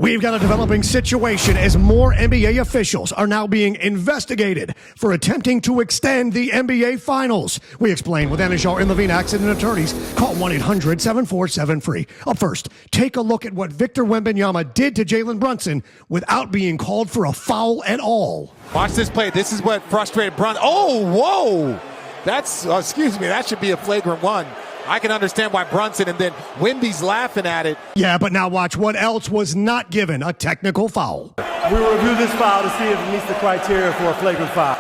We've got a developing situation as more NBA officials are now being investigated for attempting to extend the NBA Finals. We explain with Anijar and Levine accident attorneys. Call 1-800-747-FREE. Up first, take a look at what Victor Wembanyama did to Jalen Brunson without being called for a foul at all. Watch this play. This is what frustrated Brunson. Oh, whoa! That's, that should be a flagrant one. I can understand why Brunson and then Wemby's laughing at it. Yeah, but now watch what else was not given a technical foul. We will review this foul to see if it meets the criteria for a flagrant foul.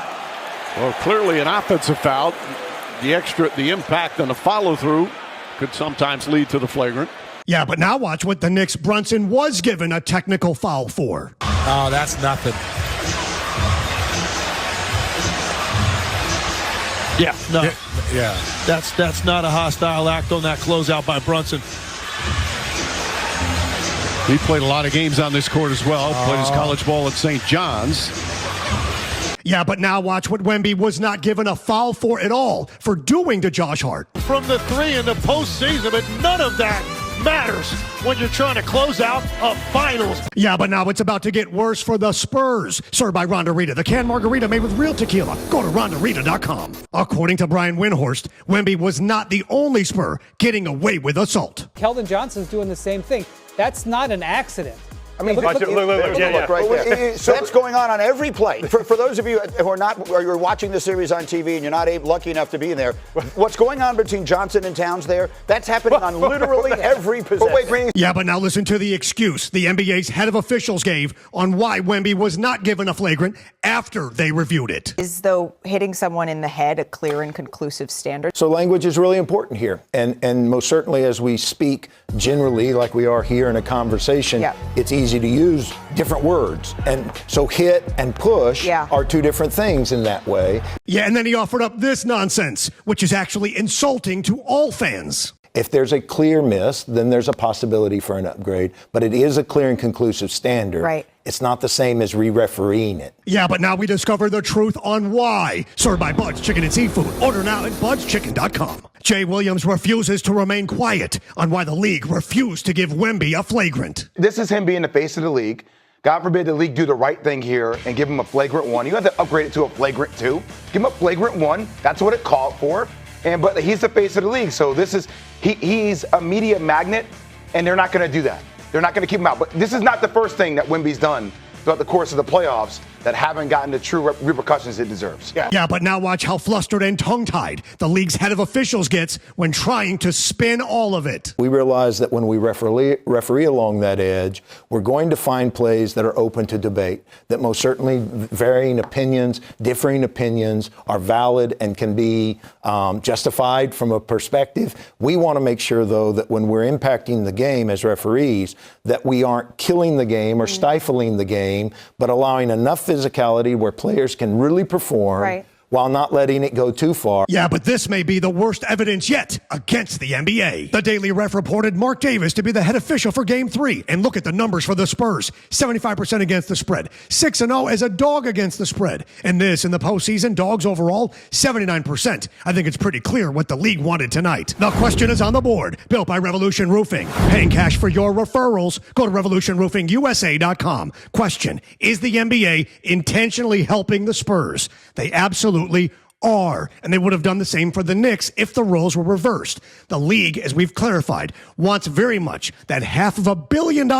Well, clearly an offensive foul. The impact on the follow-through could sometimes lead to the flagrant. Yeah, but now watch what the Knicks Brunson was given a technical foul for. Oh, that's nothing. Yeah, no. Yeah. That's not a hostile act on that closeout by Brunson. He played a lot of games on this court as well. Played his college ball at St. John's. Yeah, but now watch what Wemby was not given a foul for at all for doing to Josh Hart. From the three in the postseason, but none of that matters when you're trying to close out a finals. Yeah, but now it's about to get worse for the Spurs. Served by Ronda Rita, the canned margarita made with real tequila. Go to rondarita.com. According to Brian Windhorst, Wemby was not the only Spur getting away with assault. Keldon Johnson's doing the same thing. That's not an accident. I mean, look right there. So that's going on every play. For those of you who are not, or you're watching the series on TV and you're not lucky enough to be in there, what's going on between Johnson and Towns there? That's happening on literally every possession. Yeah, but now listen to the excuse the NBA's head of officials gave on why Wemby was not given a flagrant after they reviewed it. Is, though, hitting someone in the head a clear and conclusive standard? So language is really important here. And most certainly as we speak generally, like we are here in a conversation, it's easy to use different words. And so hit and push are two different things in that way. Yeah, and then he offered up this nonsense, which is actually insulting to all fans. If there's a clear miss, then there's a possibility for an upgrade, but it is a clear and conclusive standard. Right. It's not the same as re-refereeing it. Yeah, but now we discover the truth on why. Served by Bud's Chicken and Seafood. Order now at budschicken.com. Jay Williams refuses to remain quiet on why the league refused to give Wemby a flagrant. This is him being the face of the league. God forbid the league do the right thing here and give him a flagrant one. You have to upgrade it to a flagrant two. Give him a flagrant one. That's what it called for. But he's the face of the league, so this is he's a media magnet, and they're not going to do that. They're not going to keep him out. But this is not the first thing that Wemby's done throughout the course of the playoffs that haven't gotten the true repercussions it deserves. Yeah, but now watch how flustered and tongue-tied the league's head of officials gets when trying to spin all of it. We realize that when we referee along that edge, we're going to find plays that are open to debate, that most certainly varying opinions, differing opinions are valid and can be justified from a perspective. We want to make sure, though, that when we're impacting the game as referees, that we aren't killing the game or stifling the game, but allowing enough physicality where players can really perform while not letting it go too far. Yeah, but this may be the worst evidence yet against the NBA. The Daily Ref reported Mark Davis to be the head official for Game 3. And look at the numbers for the Spurs. 75% against the spread. 6-0 as a dog against the spread. And this, in the postseason, dogs overall, 79%. I think it's pretty clear what the league wanted tonight. The question is on the board. Built by Revolution Roofing. Paying cash for your referrals. Go to revolutionroofingusa.com. Question, is the NBA intentionally helping the Spurs? They absolutely are, and they would have done the same for the Knicks if the roles were reversed. The league, as we've clarified, wants very much that $500 million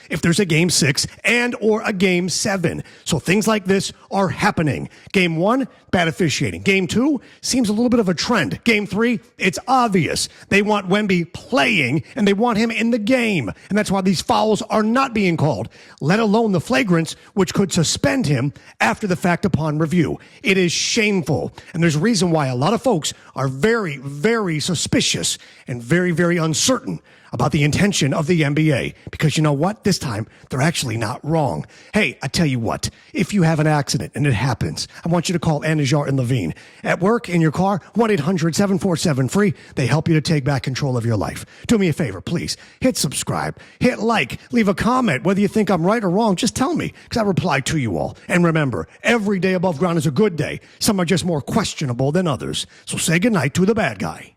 if there's a Game 6 and or a Game 7. So things like this are happening. Game 1, bad officiating. Game 2 seems a little bit of a trend. Game 3, it's obvious. They want Wemby playing, and they want him in the game. And that's why these fouls are not being called, let alone the flagrants, which could suspend him after the fact upon review. It is shameful. And there's a reason why a lot of folks are very, very suspicious and very, very uncertain about the intention of the NBA. Because you know what? This time, they're actually not wrong. Hey, I tell you what. If you have an accident and it happens, I want you to call Anijar and Levine. At work, in your car, 1-800-747-FREE. They help you to take back control of your life. Do me a favor, please. Hit subscribe. Hit like. Leave a comment. Whether you think I'm right or wrong, just tell me, because I reply to you all. And remember, every day above ground is a good day. Some are just more questionable than others. So say goodnight to the bad guy.